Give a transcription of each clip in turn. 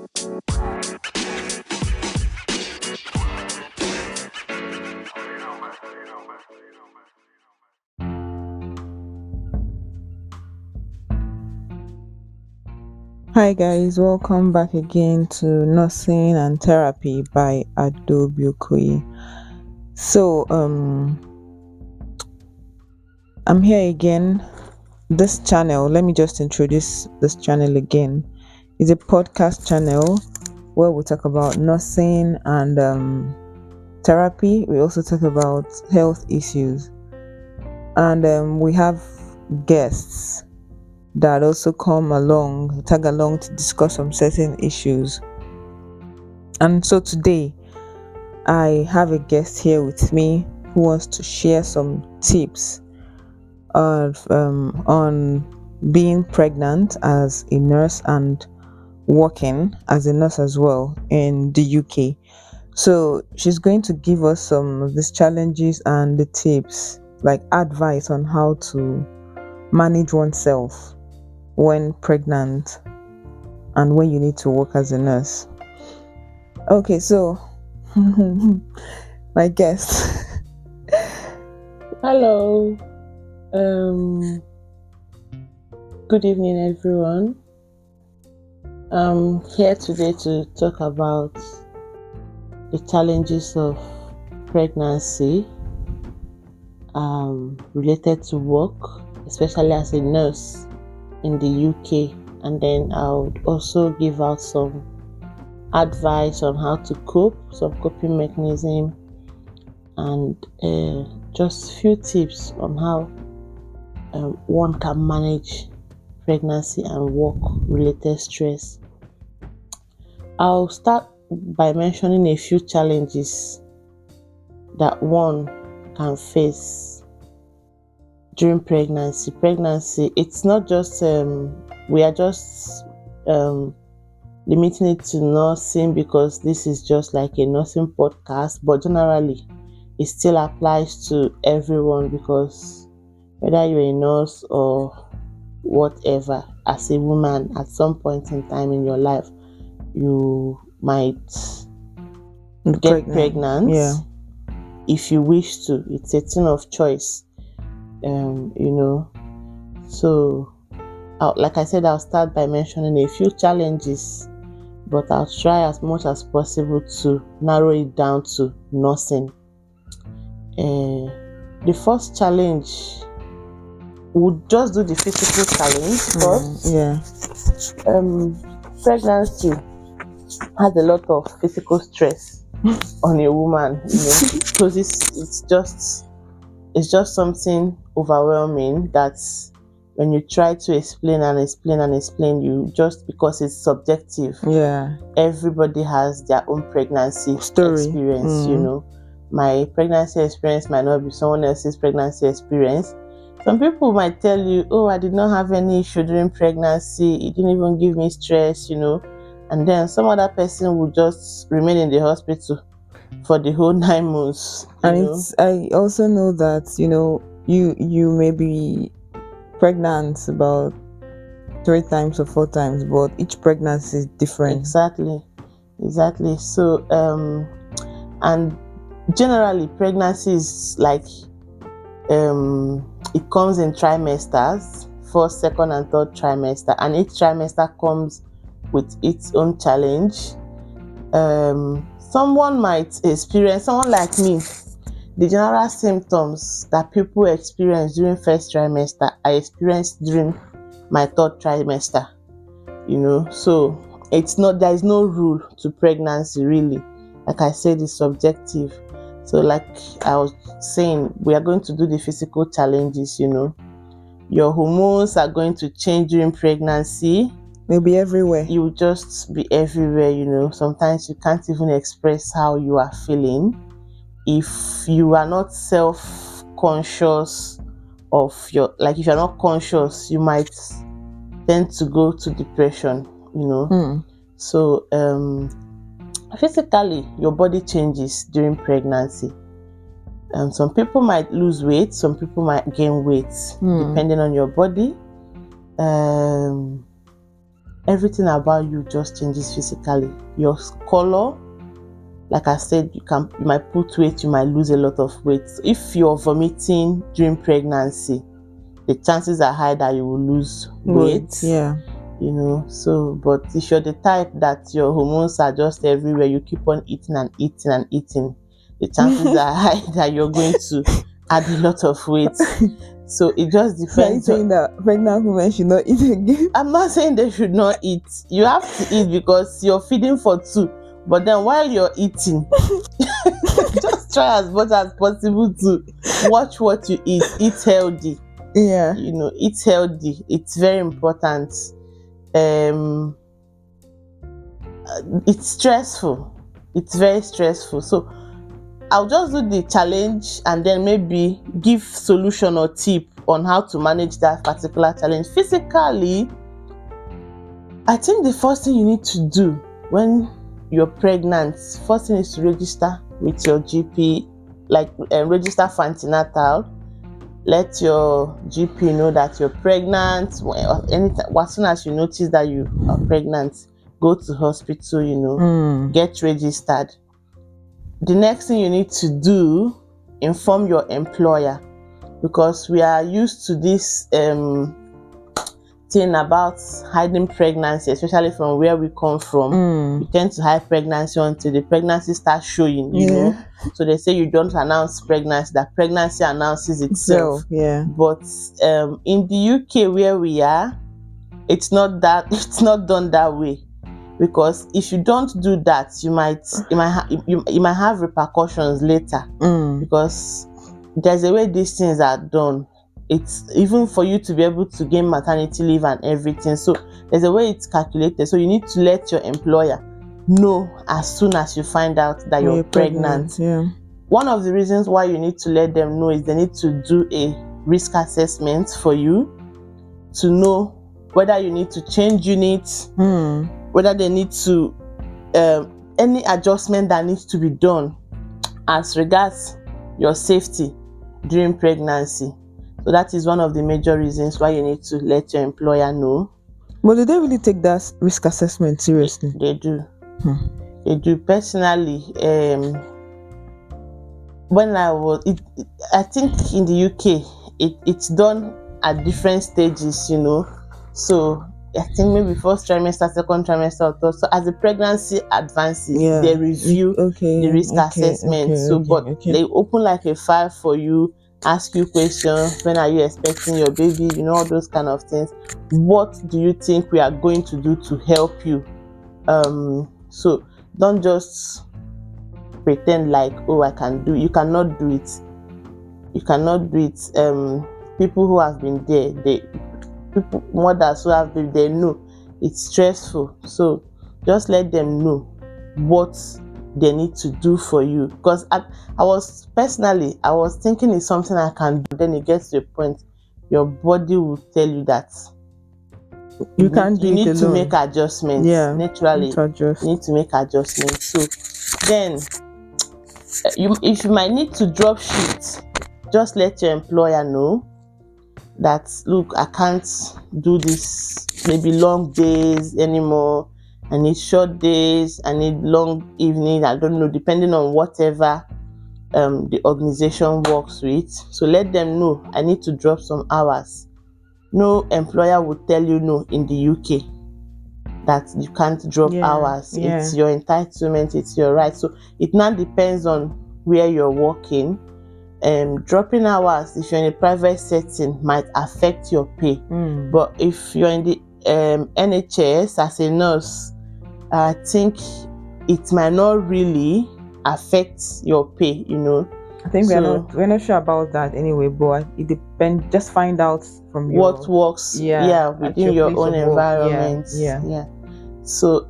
Hi guys, welcome back again to Nursing and Therapy by Adobe Okoye. So I'm here again. This channel, let me just introduce this channel again. It's a podcast channel where we talk about nursing and therapy. We also talk about health issues, and we have guests that also tag along to discuss some certain issues. And so today, I have a guest here with me who wants to share some tips on being pregnant as a nurse and working as a nurse as well in the UK. So she's going to give us some of these challenges and the tips, like advice on how to manage oneself when pregnant and when you need to work as a nurse. Okay, so my guest. Hello. Good evening, everyone. I'm here today to talk about the challenges of pregnancy related to work, especially as a nurse in the UK, and then I would also give out some advice on how to cope, some coping mechanism, and just few tips on how one can manage pregnancy and work related stress. I'll start by mentioning a few challenges that one can face during pregnancy. It's not just we are just limiting it to nursing because this is just like a nursing podcast, but generally it still applies to everyone, because whether you're a nurse or whatever, as a woman at some point in time in your life you might get pregnant. Yeah. If you wish to, it's a thing of choice. So like I said, I'll start by mentioning a few challenges, but I'll try as much as possible to narrow it down to nursing. The first challenge, we'll just do the physical challenge first. Pregnancy has a lot of physical stress on a woman, because it's just something overwhelming that when you try to explain, you just, because it's subjective. Yeah. Everybody has their own pregnancy experience. My pregnancy experience might not be someone else's pregnancy experience. Some people might tell you, oh, I did not have any issue during pregnancy, it didn't even give me stress, and then some other person will just remain in the hospital for the whole 9 months. I also know that you may be pregnant about 3 times or 4 times, but each pregnancy is different. Exactly. So and generally pregnancy is like it comes in trimesters, first, second and third trimester, and each trimester comes with its own challenge. Someone like me, the general symptoms that people experience during first trimester, I experienced during my third trimester. So there is no rule to pregnancy, really. Like I said, it's subjective. So like I was saying, we are going to do the physical challenges. Your hormones are going to change during pregnancy. They'll be everywhere. You will just be everywhere. Sometimes you can't even express how you are feeling. If you are not self-conscious if you're not conscious, you might tend to go to depression. So physically, your body changes during pregnancy. Some people might lose weight, some people might gain weight, depending on your body. everything about you just changes physically. Your color, like I said, you might put weight, you might lose a lot of weight. So if you're vomiting during pregnancy, the chances are high that you will lose weight. Yeah. So, but if you're the type that your hormones are just everywhere, you keep on eating and eating and eating, the chances are high that you're going to add a lot of weight. So it just depends. Are you saying that pregnant women should not eat again? I'm not saying they should not eat. You have to eat because you're feeding for two. But then while you're eating, just try as much as possible to watch what you eat. Eat healthy. Yeah. Eat healthy. It's very important. It's stressful. It's very stressful. So I'll just do the challenge and then maybe give solution or tip on how to manage that particular challenge. Physically, I think the first thing you need to do when you're pregnant, first thing is to register with your GP, register for antenatal. Let your GP know that you're pregnant. As soon as you notice that you are pregnant, go to hospital, get registered. The next thing you need to do, inform your employer, because we are used to this thing about hiding pregnancy, especially from where we come from. We tend to hide pregnancy until the pregnancy starts showing, know. So they say you don't announce pregnancy, that pregnancy announces itself. Yeah. But in the UK where we are, it's not done that way. Because if you don't do that, you might have repercussions later. Because there's a way these things are done. It's even for you to be able to gain maternity leave and everything. So there's a way it's calculated. So you need to let your employer know as soon as you find out that you're pregnant. Yeah. One of the reasons why you need to let them know is they need to do a risk assessment for you to know whether you need to change units, whether they need to any adjustment that needs to be done as regards your safety during pregnancy. So that is one of the major reasons why you need to let your employer know. But do they really take that risk assessment seriously? They do. They do. Personally, when I think in the UK, it's done at different stages, So I think maybe first trimester, second trimester, or third. So as the pregnancy advances, they review the risk assessment. They open like a file for you, ask you questions. When are you expecting your baby? All those kind of things. What do you think we are going to do to help you? So don't just pretend like, I can do. You cannot do it. You cannot do it. People who have been there, mothers who have been there know it's stressful. So just let them know what they need to do for you. Because I was thinking it's something I can do. Then it gets to a point, your body will tell you that you can't do it alone. You need to make adjustments. Naturally, you need to make adjustments. So then, if you might need to drop shifts, just let your employer know that, look, I can't do this maybe long days anymore. I need short days, I need long evenings, I don't know, depending on whatever the organization works with. So let them know I need to drop some hours. No employer will tell you no in the UK that you can't drop hours. It's your entitlement, it's your right. So it now depends on where you're working. Dropping hours, if you're in a private setting, might affect your pay. But if you're in the NHS as a nurse, I think it might not really affect your pay, I think we're not sure about that anyway, but it depends. Just find out from what works within your own environment. So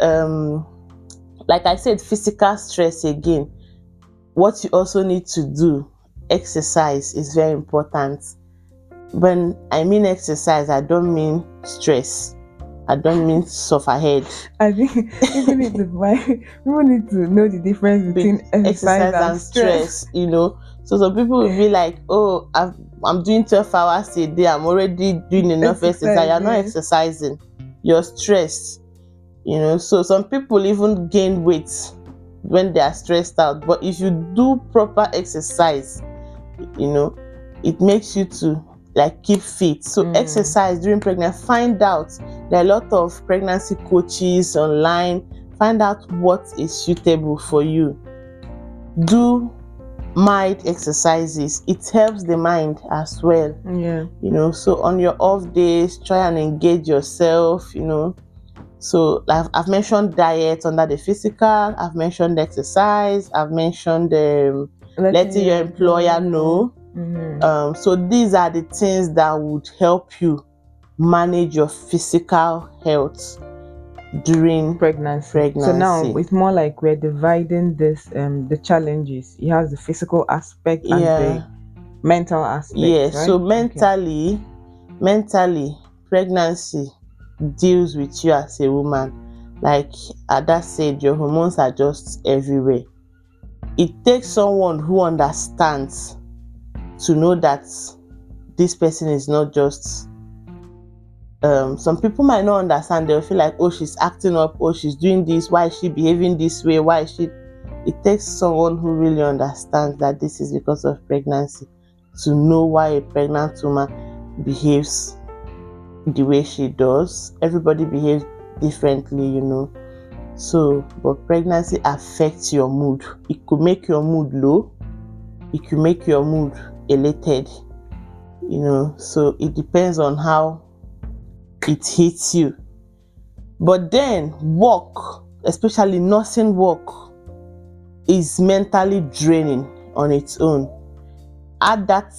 like I said, physical stress again. What you also need to do, exercise is very important. When I mean exercise, I don't mean stress. I don't mean suffer head. I think people need to know the difference between exercise and stress. So some people will be like, I'm doing 12 hours a day, I'm already doing enough exercise. You're not exercising, you're stressed. So some people even gain weight when they are stressed out, but if you do proper exercise, it makes you to like keep fit. So exercise during pregnancy. Find out, there are a lot of pregnancy coaches online. Find out what is suitable for you. Do mild exercises. It helps the mind as well. So on your off days, try and engage yourself. So I've mentioned diet under the physical, I've mentioned exercise, I've mentioned letting your employer know. So these are the things that would help you manage your physical health during pregnancy. So now it's more like we're dividing this the challenges. It has the physical aspect and the mental aspect. Yes. Right? So mentally, pregnancy deals with you as a woman. Like Ada said, your hormones are just everywhere. It takes someone who understands to know that this person is not just some people might not understand. They'll feel like, oh, she's acting up, oh, she's doing this, why is she behaving this way, why is she. It takes someone who really understands that this is because of pregnancy to know why a pregnant woman behaves the way she does. Everybody behaves differently, So, but pregnancy affects your mood. It could make your mood low. It could make your mood elated, So it depends on how it hits you. But then work, especially nursing work, is mentally draining on its own. Add that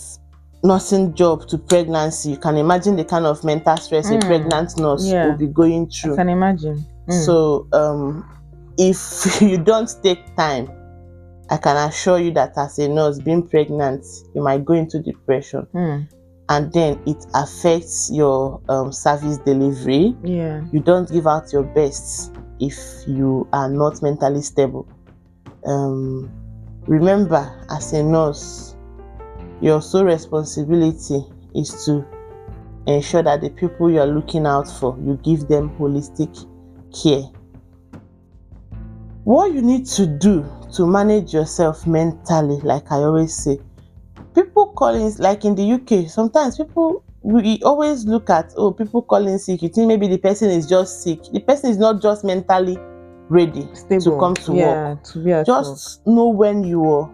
nursing job to pregnancy, you can imagine the kind of mental stress a pregnant nurse will be going through. I can imagine. So if you don't take time, I can assure you that as a nurse being pregnant, you might go into depression. And then it affects your service delivery. You don't give out your best if you are not mentally stable. Remember, as a nurse, your sole responsibility is to ensure that the people you are looking out for, you give them holistic care. What you need to do to manage yourself mentally, like I always say, people calling, like in the UK, sometimes we always look at, people calling sick, you think maybe the person is just sick. The person is not just mentally ready to come to work. Just know when you are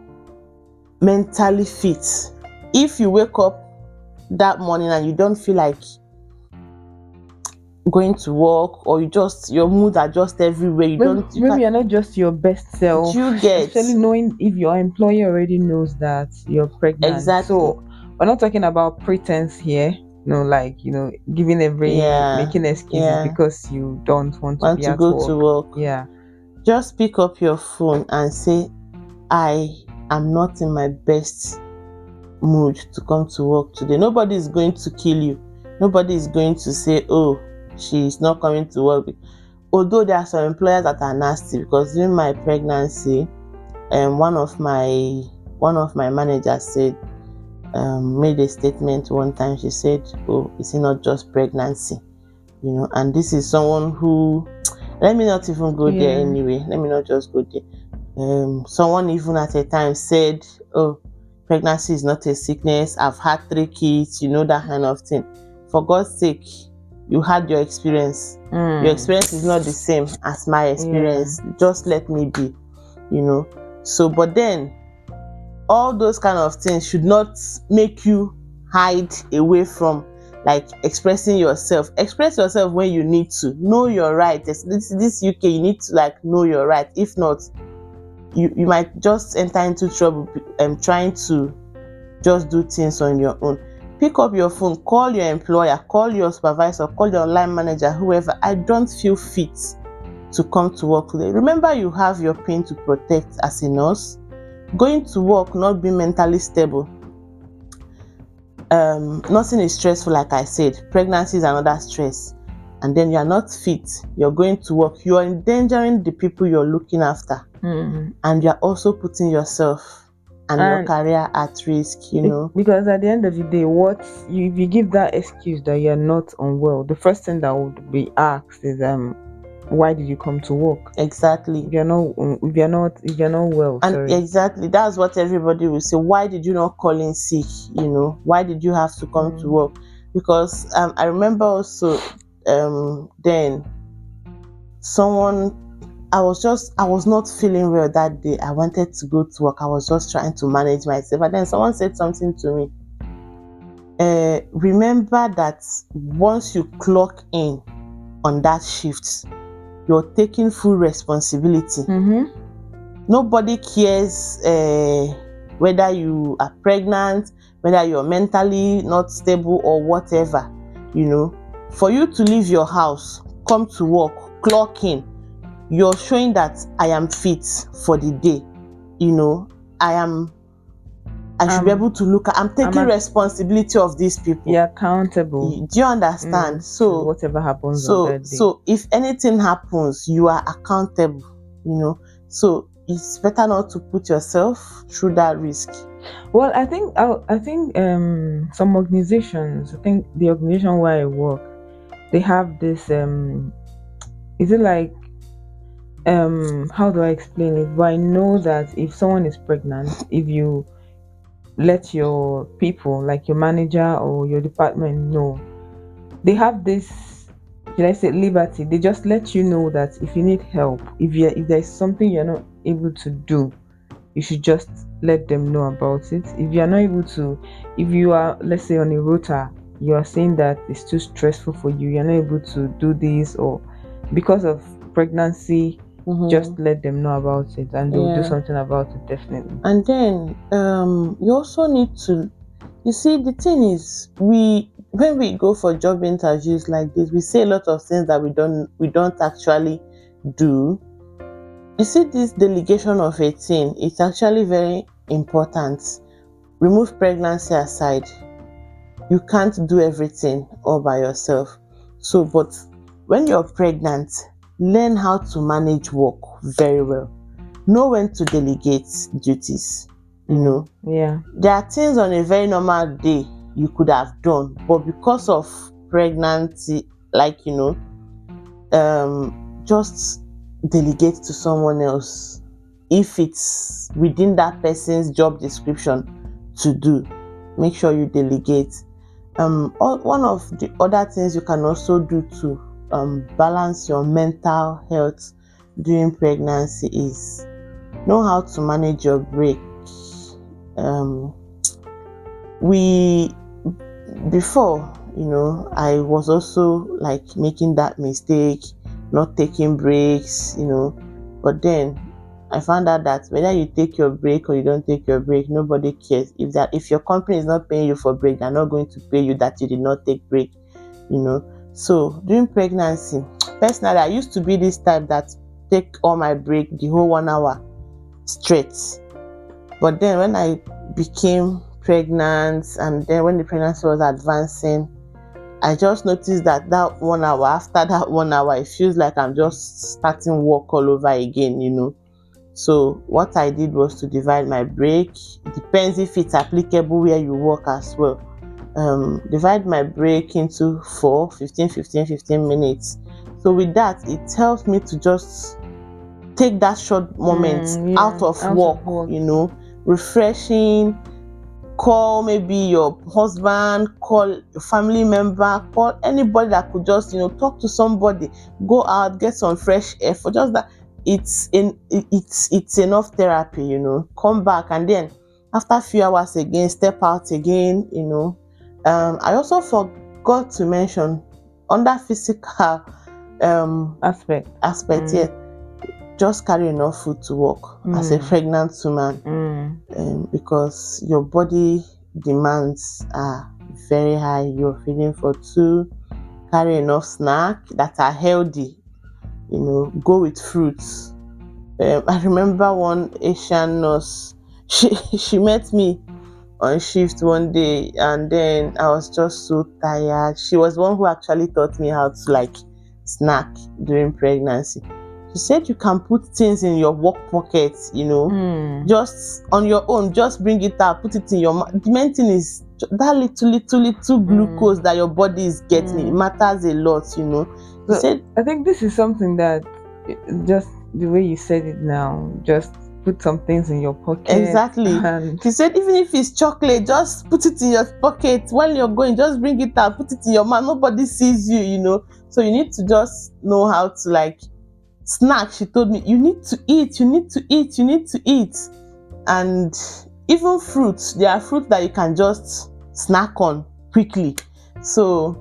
mentally fit. If you wake up that morning and you don't feel like going to work, or your moods are just everywhere, maybe you're not just your best self. You get, especially knowing if your employer already knows that you're pregnant. Exactly. So we're not talking about pretense here, giving making excuses because you don't want to go to work. Just pick up your phone and say, I am not in my best mood to come to work today. Nobody is going to kill you. Nobody is going to say, oh, she's not coming to work. Although there are some employers that are nasty, because during my pregnancy, one of my managers said, made a statement one time. She said, oh, it's not just pregnancy, and this is someone who, let me not even go there anyway. Let me not just go there. Someone even at a time said, oh, pregnancy is not a sickness. I've had 3 kids, that kind of thing. For God's sake, you had your experience. Your experience is not the same as my experience. Just let me be, So, but then, all those kind of things should not make you hide away from expressing yourself. Express yourself when you need to. Know your right. This UK, you need to know your right. If not, you might just enter into trouble trying to just do things on your own. Pick up your phone, call your employer, call your supervisor, call your line manager, whoever. I don't feel fit to come to work today. Remember, you have your pain to protect as a nurse. Going to work, not being mentally stable. Nothing is stressful, like I said. Pregnancy is another stress. And then you're not fit. You're going to work. You're endangering the people you're looking after. And you're also putting yourself and your career at risk, Because at the end of the day, if you give that excuse that you're not unwell, the first thing that would be asked is why did you come to work? Exactly. If you're not well, And sorry. exactly, that's what everybody will say. Why did you not call in sick? Why did you have to come to work? Because I remember also then someone, I was not feeling well that day. I wanted to go to work. I was just trying to manage myself. And then someone said something to me. Remember that once you clock in on that shift, you're taking full responsibility. Nobody cares whether you are pregnant, whether you're mentally not stable or whatever. For you to leave your house, come to work, clock in, you're showing that I am fit for the day. I should be able to I'm taking responsibility of these people. You're accountable. Do you understand? So whatever happens on that day. So if anything happens, you are accountable. So it's better not to put yourself through that risk. Well, I think some organizations, I think the organization where I work, they have this is it like how do I explain it? But I know that if someone is pregnant, if you let your people, like your manager or your department know, they have this, should I say, liberty. They just let you know that if you need help, if there's something you're not able to do, you should just let them know about it. If you're not able to, if you are, let's say, on a rota, you are saying that it's too stressful for you, you're not able to do this, or because of pregnancy, just let them know about it and they'll do something about it, definitely. And then you also need to, you see, the thing is, when we go for job interviews like this, we say a lot of things that we don't actually do. You see, this delegation of a thing, it's actually very important. Remove pregnancy aside, you can't do everything all by yourself. So, but when you're pregnant, learn how to manage work very well. Know when to delegate duties. Yeah. There are things on a very normal day you could have done, but because of pregnancy, just delegate to someone else if it's within that person's job description to do. Make sure you delegate. One of the other things you can also do to balance your mental health during pregnancy is know how to manage your break. Before, I was also like making that mistake, not taking breaks, but then I found out that whether you take your break or you don't take your break, nobody cares. If your company is not paying you for break, they're not going to pay you that you did not take break, So during pregnancy, personally, I used to be this type that take all my break the whole 1 hour straight. But then when I became pregnant, and then when the pregnancy was advancing, I just noticed that 1 hour, after that 1 hour, it feels like I'm just starting work all over again, So what I did was to divide my break. It depends if it's applicable where you work as well. Divide my break into 15 minutes. So with that, it helps me to just take that short moment out of work, refreshing. Call maybe your husband, call your family member, call anybody that could just talk to somebody, go out, get some fresh air. For just that, it's enough therapy. Come back, and then after a few hours again, step out again. I also forgot to mention under physical aspect. Yeah, just carry enough food to work as a pregnant woman, because your body demands are very high. You're feeding for two. Carry enough snacks that are healthy. Go with fruits. I remember one Asian nurse. She met me on shift one day, and then I was just so tired. She was one who actually taught me how to snack during pregnancy. She said you can put things in your work pocket, just on your own, just bring it out, put it in your mouth. The main thing is that little glucose that your body is getting. It matters a lot, She So said, I think this is something that just the way you said it now, just put some things in your pocket exactly. and She said, even if it's chocolate, just put it in your pocket while you're going. Just bring it out, put it in your mouth. Nobody sees you, you know. So you need to just know how to like snack. She told me, you need to eat, you need to eat, you need to eat. And even fruits, there are fruits that you can just snack on quickly. So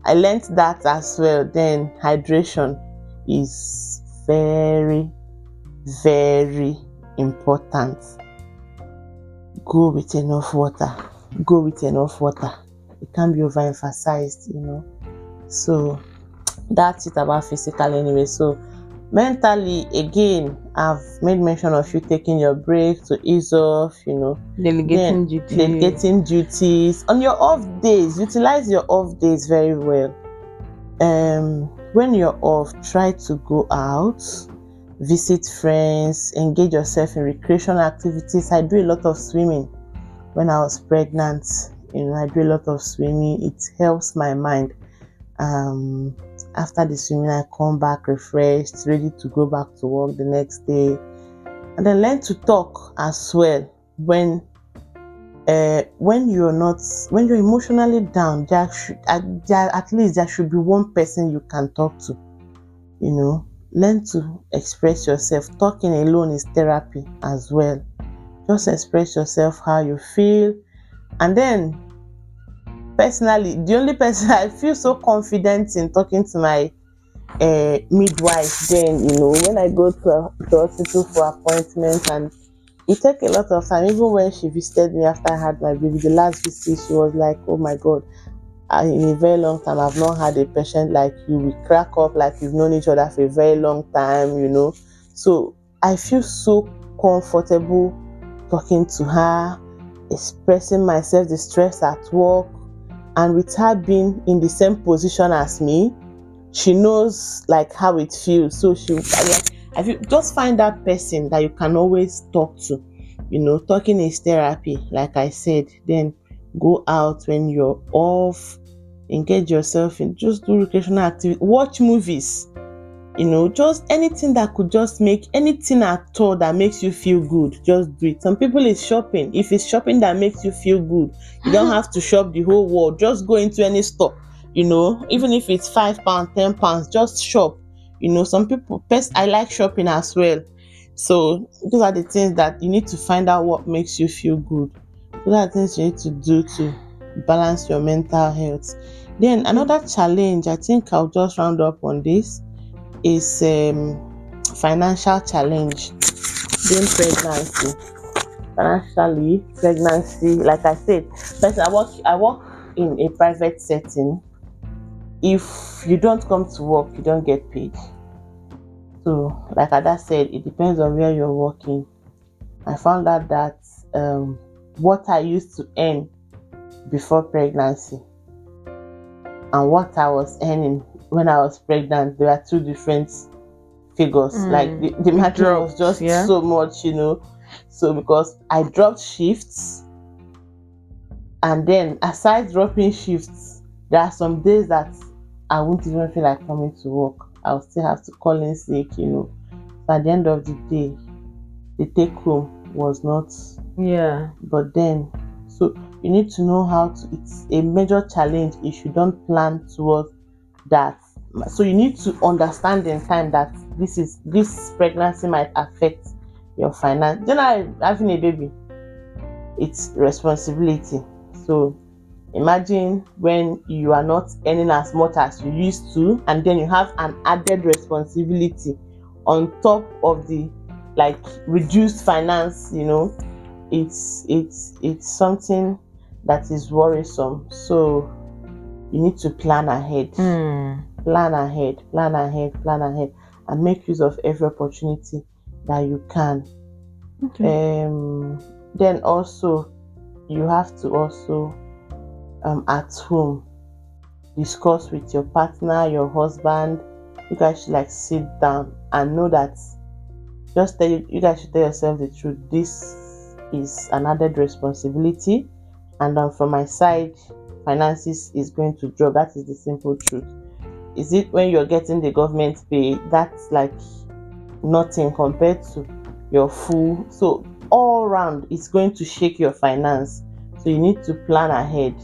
I learned that as well. Then hydration is very, very important. Go with enough water. Go with enough water. It can't be overemphasized, you know. So that's it about physical anyway. So mentally, again, I've made mention of you taking your break to ease off, you know. Then delegating duties. delegating duties on your off days. Utilize your off days very well. When you're off, try to go out, visit friends, engage yourself in recreational activities. I do a lot of swimming when I was pregnant. You know, I do a lot of swimming. It helps my mind. After the swimming, I come back refreshed, ready to go back to work the next day. And then learn to talk as well. When you're emotionally down, at least there should be one person you can talk to. You know, learn to express yourself. Talking alone is therapy as well. Just express yourself how you feel. And then personally, the only person I feel so confident in talking to my midwife, then, you know, when I go to the hospital for appointments, and it took a lot of time. Even when she visited me after I had my baby, the last visit, she was like, oh my God, in a very long time, I've not had a patient like you. We crack up like we've known each other for a very long time, you know. So I feel so comfortable talking to her, expressing myself, the stress at work, and with her being in the same position as me, she knows like how it feels. So I feel, just find that person that you can always talk to. You know, talking is therapy, like I said. Then go out when you're off, engage yourself in, just do recreational activity, watch movies. You know, just anything that could just make, anything at all that makes you feel good, just do it. Some people is shopping. If it's shopping that makes you feel good, you don't have to shop the whole world. Just go into any store, you know, even if it's £5, £10, just shop. You know, some people, I like shopping as well. So those are the things that you need to find out what makes you feel good. Those are the things you need to do to balance your mental health. Then another challenge, I think I'll just round up on this, is financial challenge during pregnancy. Financially, pregnancy, like I said, first I work in a private setting. If you don't come to work, you don't get paid. So like Ada said, it depends on where you're working. I found out that what I used to earn before pregnancy and what I was earning when I was pregnant, there are two different figures. Like the margin was just so much, you know. So because I dropped shifts, and then aside dropping shifts, there are some days that I won't even feel like coming to work. I'll still have to call in sick, you know. So at the end of the day, the take home was not. But then, so you need to know how to. It's a major challenge if you don't plan towards that. So you need to understand in time that this pregnancy might affect your finance. Generally, having a baby, it's responsibility. So imagine when you are not earning as much as you used to, and then you have an added responsibility on top of the like reduced finance, you know. It's something that is worrisome. So you need to plan ahead. Plan ahead, and make use of every opportunity that you can. Then also, you have to also at home discuss with your partner, your husband. You guys should like sit down and know that, you guys should tell yourself the truth. This is an added responsibility, and from my side, finances is going to drop. That is the simple truth. is it when you're getting the government pay? That's like nothing compared to your full. So all round it's going to shake your finance, so you need to plan ahead,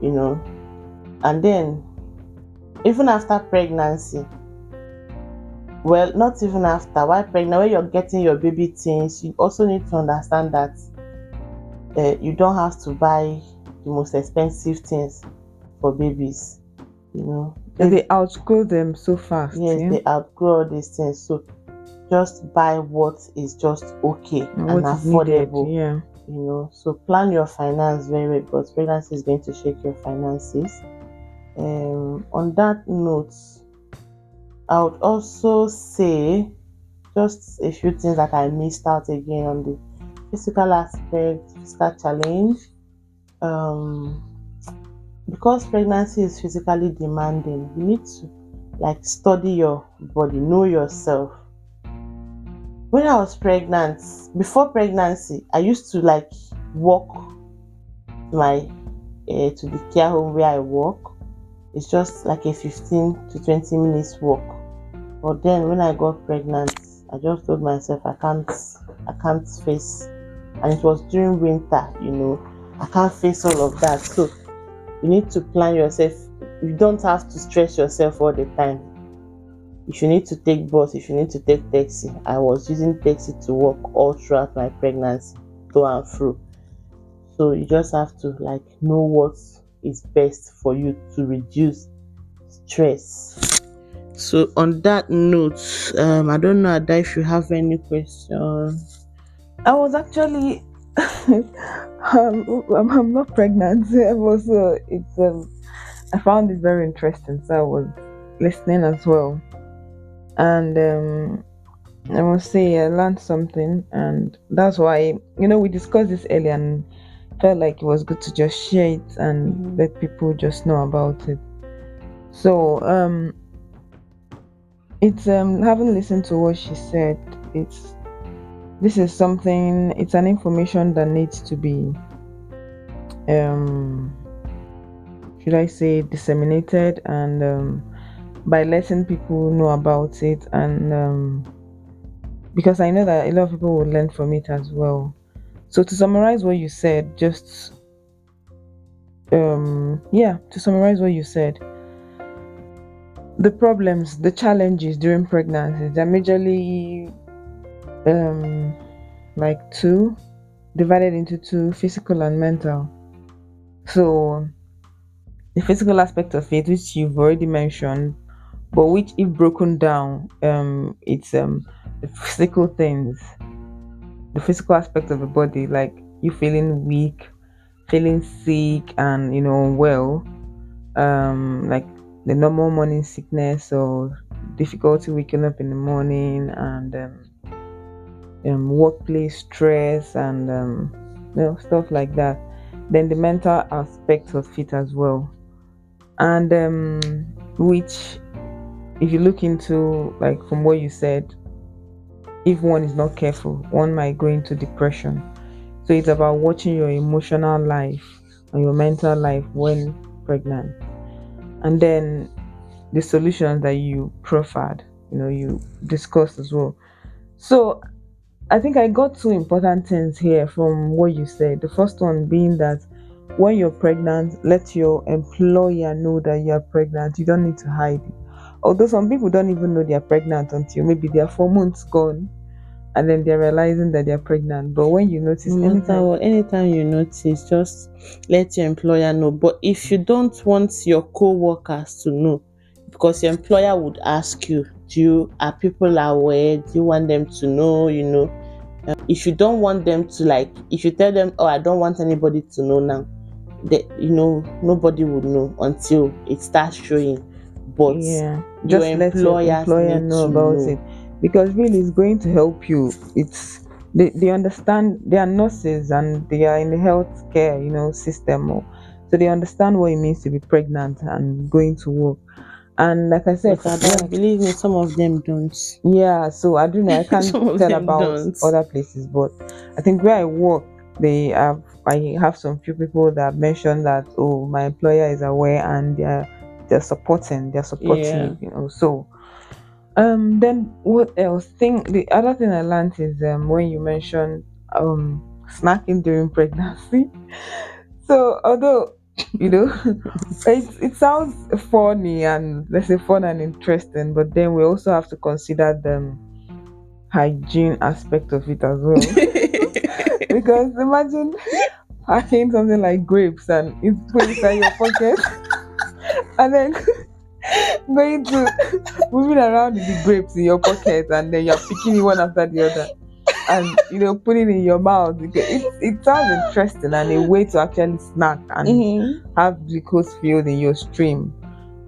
you know. And then even after pregnancy, well, not even after, while pregnant, when you're getting your baby things, you also need to understand that you don't have to buy the most expensive things for babies, you know. They outgrow them so fast. Yes, Yeah. they outgrow all these things, so just buy what is just okay And and what is needed. affordable, Yeah. you know. So plan your finance very well, because pregnancy is going to shake your finances. On that note, I would also say just a few things that I missed out again on the physical aspect, physical challenge. Um, because pregnancy is physically demanding, you need to like study your body, know yourself. When I was pregnant, before pregnancy, I used to like walk my to the care home where I work. It's just like a 15 to 20 minutes walk. But then when I got pregnant, I just told myself I can't face, and it was during winter, you know, I can't face all of that. So you need to plan yourself. You don't have to stress yourself all the time. If you need to take bus, if you need to take taxi, I was using taxi to work all throughout my pregnancy, to and fro. So you just have to like know what is best for you to reduce stress. So on that note, I don't know, Ada, if you have any question. I was actually I'm not pregnant. I was it's I found it very interesting, so I was listening as well. And I must say I learned something, and that's why we discussed this earlier and felt like it was good to just share it and let people just know about it. So it's having listened to what she said, this is something, it's an information that needs to be um should I say disseminated, and by letting people know about it, and because I know that a lot of people will learn from it as well. So to summarize what you said, to summarize what you said, the problems, the challenges during pregnancy, they're majorly like two, divided into two: physical and mental. So the physical aspect of it, which you've already mentioned, but which, if broken down, it's the physical things, the physical aspect of the body, like you feeling weak, feeling sick, and well, like the normal morning sickness or difficulty waking up in the morning, and workplace stress, and stuff like that. Then the mental aspect of it as well, and which, if you look into, like, from what you said, if one is not careful, one might go into depression. So it's about watching your emotional life and your mental life when pregnant, and then the solutions that you proffered, you discussed as well. So I think I got two important things here from what you said. The first one being that when you're pregnant, let your employer know that you're pregnant. You don't need to hide it. Although some people don't even know they're pregnant until maybe they're 4 months gone, and then they're realizing that they're pregnant. But when you notice, No matter what, anytime you notice, just let your employer know. But if you don't want your co-workers to know, because your employer would ask you, are people aware? Do you want them to know? If you don't want them to, like, if you tell them, oh, I don't want anybody to know now, nobody would know until it starts showing. But yeah, your just let your employers employer need know to about know. it, because really it's going to help you. They understand, they are nurses and they are in the healthcare system, so they understand what it means to be pregnant and going to work. And like I said, But believe me, some of them don't. yeah, so I don't know, I can't Some of tell them about don't. other places, but I think where I work, I have some few people that mentioned that, oh, my employer is aware and they're they're supporting Yeah. you, so then what else? The other thing I learned is when you mentioned snacking during pregnancy. So although you know it sounds funny and let's say fun and interesting, but then we also have to consider the hygiene aspect of it as well. Because imagine packing something like grapes and it's put inside your pocket and then going to moving around with the grapes in your pocket and then you're picking it one after the other and putting it in your mouth. It sounds interesting and a way to actually snack and Mhm. have glucose filled in your stream.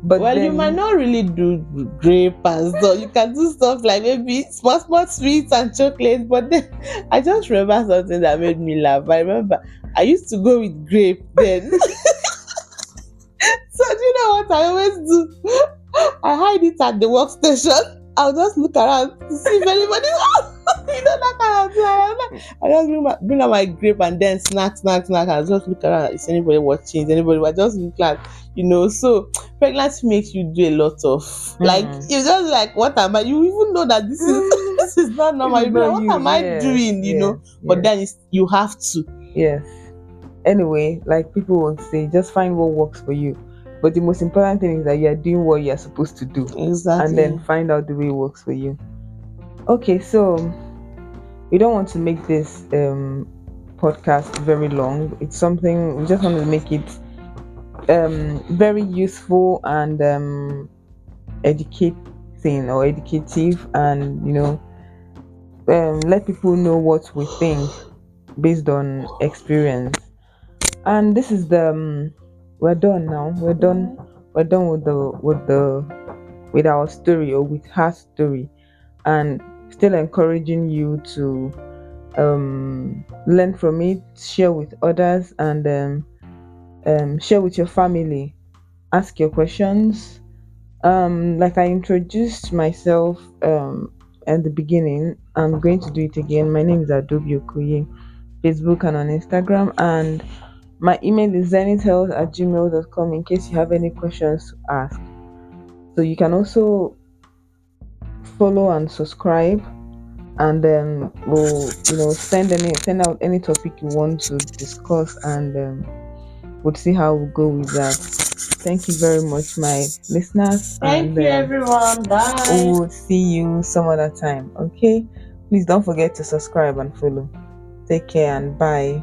But Well, you might then not really do grape and stuff. You can do stuff like maybe small, small sweets and chocolates. But then I just remember something that made me laugh. I remember I used to go with grape then. So do you know what I always do? I hide it at the workstation. I'll just look around to see if anybody's that kind of thing. I just bring out my grape and then snack, snack, snack. I'll just look around. Is anybody watching? Is anybody? I just look like, so pregnancy makes you do a lot of, like, mm, you just like, what am I? You even know that this is this is not this normal. is You be not like, what you. am I Yes, doing? yes, But yes, then you have to. yes. Anyway, like people would say, just find what works for you. But the most important thing is that you are doing what you are supposed to do, and then Exactly. find out the way it works for you. Okay, so we don't want to make this podcast very long. It's something we just want to make it very useful and educating or educative, and let people know what we think based on experience. And this is the we're done now. We're done with our story or with her story, and still encouraging you to learn from it, share with others, and share with your family. Ask your questions. Like I introduced myself at the beginning, I'm going to do it again. My name is Adobe Okoye, Facebook and on Instagram, and my email is zenithhealth@gmail.com in case you have any questions to ask. So you can also follow and subscribe, and then we'll send out any topic you want to discuss, and we'll see how we go with that. Thank you very much, my listeners, Thank and you, everyone. Bye. we'll see you some other time. Okay, please don't forget to subscribe and follow. Take care and bye.